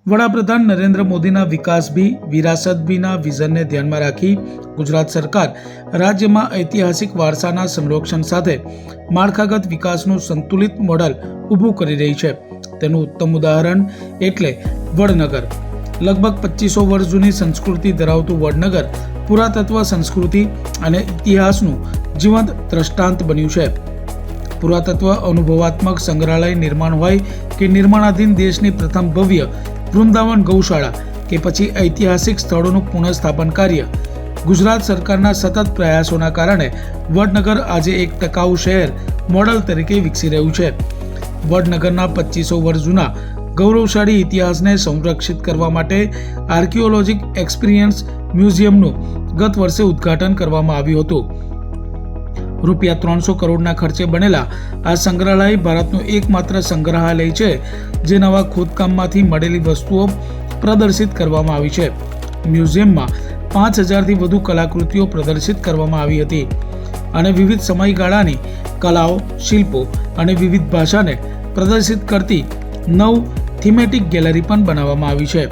વડાપ્રધાન નરેન્દ્ર મોદીના વિકાસ ભી વિરાસત ભીના વિઝનને ધ્યાનમાં રાખી ગુજરાત સરકાર રાજ્યમાં ઐતિહાસિક વારસાના સંરક્ષણ સાથે માળખાગત વિકાસનું સંતુલિત મોડલ ઊભું કરી રહી છે. તેનું ઉત્તમ ઉદાહરણ એટલે વડનગર. લગભગ 2500 વર્ષ જૂની સંસ્કૃતિ ધરાવતું વડનગર પુરાતત્વ, સંસ્કૃતિ અને ઇતિહાસનું જીવંત દ્રષ્ટાંત બન્યું છે. પુરાતત્વ અનુભવાત્મક સંગ્રહાલય નિર્માણ હોય કે નિર્માણાધીન દેશની પ્રથમ ભવ્ય વૃંદાવન ગૌશાળા કે પછી ઐતિહાસિક સ્થળોનું પુનઃસ્થાપન કાર્ય, ગુજરાત સરકારના સતત પ્રયાસોના કારણે વડનગર આજે એક ટકાઉ શહેર મોડલ તરીકે વિકસી રહ્યું છે. વડનગરના 2500 વર્ષ જૂના ગૌરવશાળી ઇતિહાસને સંરક્ષિત કરવા માટે આર્કિયોલોજિક એક્સપિરિયન્સ મ્યુઝિયમનું ગત વર્ષે ઉદ્ઘાટન કરવામાં આવ્યું હતું. રૂપિયા 300 કરોડના ખર્ચે બનેલા આ સંગ્રહાલય ભારતનું એકમાત્ર સંગ્રહાલય છે જે નવા ખોદકામમાંથી મળેલી વસ્તુઓ પ્રદર્શિત કરવામાં આવી છે. મ્યુઝિયમમાં 5000થી વધુ કલાકૃતિઓ પ્રદર્શિત કરવામાં આવી હતી અને વિવિધ સમયગાળાની કલાઓ, શિલ્પો અને વિવિધ ભાષાને પ્રદર્શિત કરતી 9 થીમેટિક ગેલેરી પણ બનાવવામાં આવી છે.